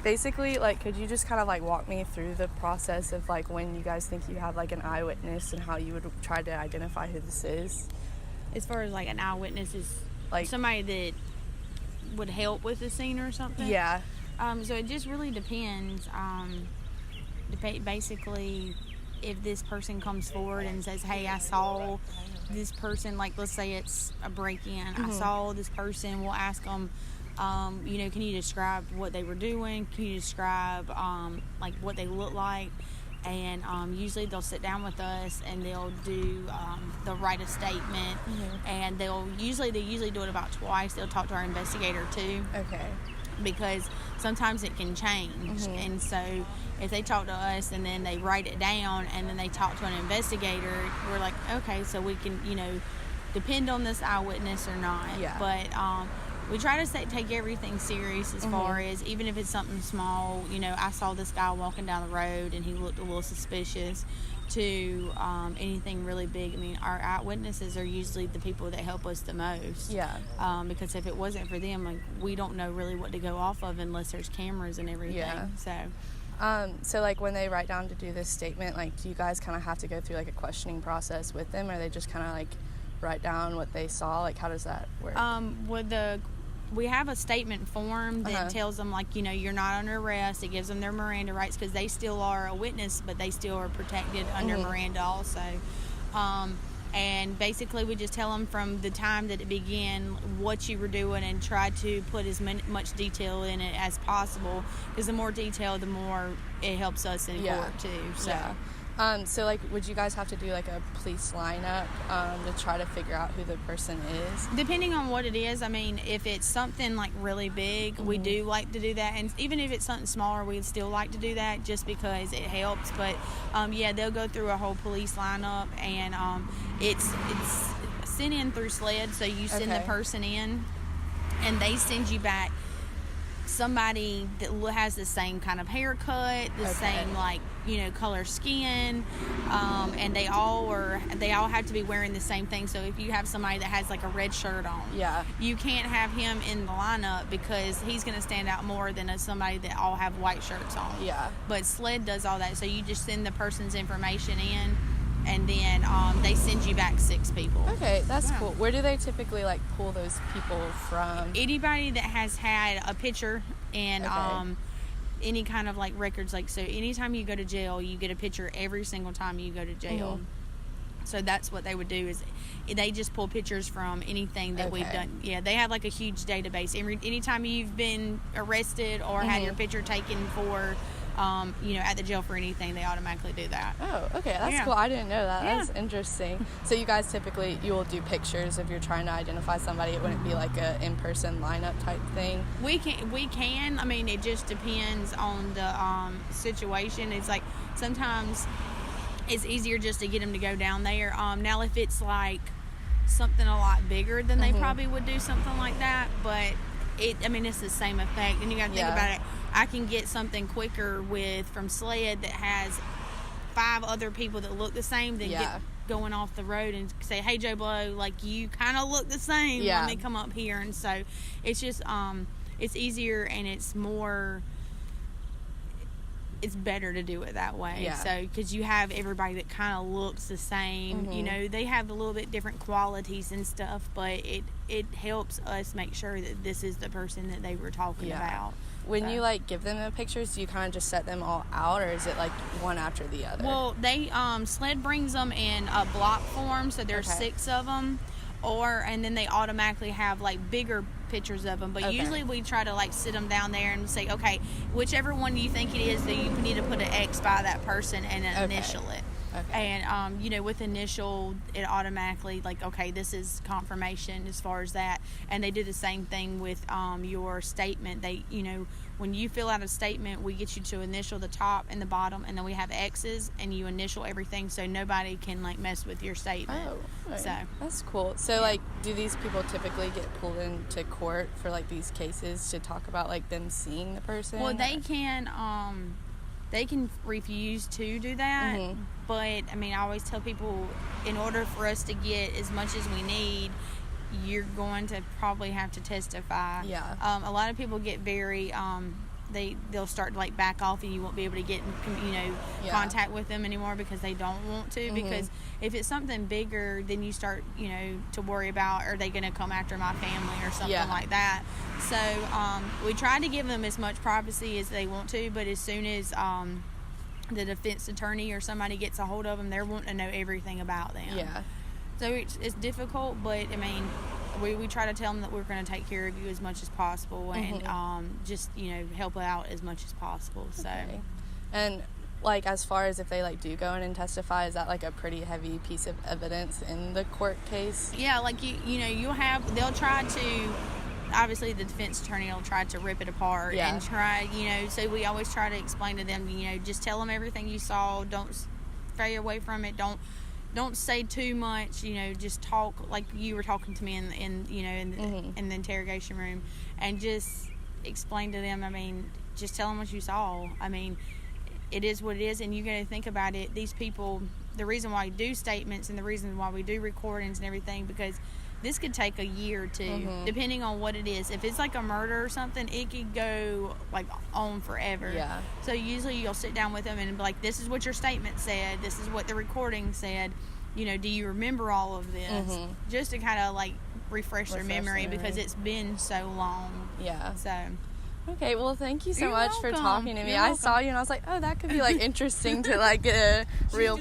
Basically, like, could you just kind of like walk me through the process of like when you guys think you have like an eyewitness and how you would try to identify who this is? As far as like an eyewitness is Like somebody that would help with the scene or something? Yeah. So it just really depends. Basically, if this person comes forward and says, hey, I saw this person, like let's say it's a break-in, I saw this person, we'll ask them, can you describe what they were doing? Can you describe like what they look like? And usually they'll sit down with us and they'll write a statement, and they usually do it about twice. They'll talk to our investigator too. Okay. Because sometimes it can change, and so if they talk to us and then they write it down and then they talk to an investigator, we're like, okay, so we can depend on this eyewitness or not. Yeah. But we try to take everything serious as far as, even if it's something small, I saw this guy walking down the road and he looked a little suspicious, to anything really big. I mean, our eyewitnesses are usually the people that help us the most. Yeah. Because if it wasn't for them, like, we don't know really what to go off of unless there's cameras and everything. Yeah. So like when they write down to do this statement, like, do you guys kind of have to go through like a questioning process with them, or they just kind of like write down what they saw? Like, how does that work? We have a statement form that tells them, like, you're not under arrest. It gives them their Miranda rights, because they still are a witness, but they still are protected under Miranda also. And basically we just tell them from the time that it began what you were doing, and try to put as much detail in it as possible, because the more detail, the more it helps us in court too. So. Yeah. So, like, would you guys have to do, like, a police lineup to try to figure out who the person is? Depending on what it is. I mean, if it's something, like, really big, we do like to do that. And even if it's something smaller, we'd still like to do that just because it helps. But, they'll go through a whole police lineup, and it's sent in through SLED. So you send the person in, and they send you back somebody that has the same kind of haircut, the same, like, color skin, and they all have to be wearing the same thing. So if you have somebody that has like a red shirt on, you can't have him in the lineup, because he's going to stand out more than somebody that all have white shirts on. But SLED does all that, so you just send the person's information in, and then they send you back 6 people. Okay, that's cool. Where do they typically, like, pull those people from? Anybody that has had a picture and any kind of, like, records. Like, so anytime you go to jail, you get a picture every single time you go to jail. So that's what they would do, is they just pull pictures from anything that we've done. Yeah, they have, like, a huge database. Anytime you've been arrested or had your picture taken for... at the jail for anything, they automatically do that. Oh, okay, that's cool. I didn't know that. That's interesting. So you guys typically, you will do pictures if you're trying to identify somebody. It wouldn't be like a in-person lineup type thing. We can. I mean, it just depends on the situation. It's like sometimes it's easier just to get them to go down there. Now, if it's like something a lot bigger, then they probably would do something like that. But it's the same effect. And you got to think about it. I can get something quicker from SLED that has 5 other people that look the same than get going off the road and say, hey, Joe Blow, like, you kind of look the same. Let me come up here. And so it's just, it's easier, and it's more, it's better to do it that way. So, because you have everybody that kind of looks the same. They have a little bit different qualities and stuff, but it helps us make sure that this is the person that they were talking about. When you, like, give them the pictures, do you kind of just set them all out, or is it, like, one after the other? Well, they, SLED brings them in a block form, so there's 6 of them, and then they automatically have, like, bigger pictures of them. But usually we try to, like, sit them down there and say, okay, whichever one you think it is, that you need to put an X by that person and initial it. And, with initial, it automatically, like, okay, this is confirmation as far as that. And they do the same thing with your statement. They, when you fill out a statement, we get you to initial the top and the bottom, and then we have X's, and you initial everything so nobody can, like, mess with your statement. Oh, right. So that's cool. So, like, do these people typically get pulled into court for, like, these cases to talk about, like, them seeing the person? Well, they can refuse to do that, but, I mean, I always tell people, in order for us to get as much as we need, you're going to probably have to testify. A lot of people get very they'll start to like back off, and you won't be able to get in, contact with them anymore because they don't want to. Because if it's something bigger, then you start to worry about, are they going to come after my family or something like that. So we try to give them as much privacy as they want to, but as soon as the defense attorney or somebody gets a hold of them, they're wanting to know everything about them. Yeah. So it's difficult, but I mean, we try to tell them that we're going to take care of you as much as possible, and just help out as much as possible. So, and like as far as if they like do go in and testify, is that like a pretty heavy piece of evidence in the court case? Yeah, like they'll try to. Obviously, the defense attorney will try to rip it apart and try, so we always try to explain to them, just tell them everything you saw. Don't stray away from it. Don't say too much, just talk like you were talking to me in the interrogation room, and just explain to them, I mean, just tell them what you saw. I mean, it is what it is, and you got to think about it. These people, the reason why we do statements and the reason why we do recordings and everything, because this could take a year or two, depending on what it is. If it's like a murder or something, it could go like on forever. Yeah. So usually you'll sit down with them and be like, this is what your statement said. This is what the recording said. Do you remember all of this? Just to kind of like refresh their memory because it's been so long. Yeah. So. Okay, well, thank you so much for talking to me. I saw you and I was like, oh, that could be like interesting to like get a real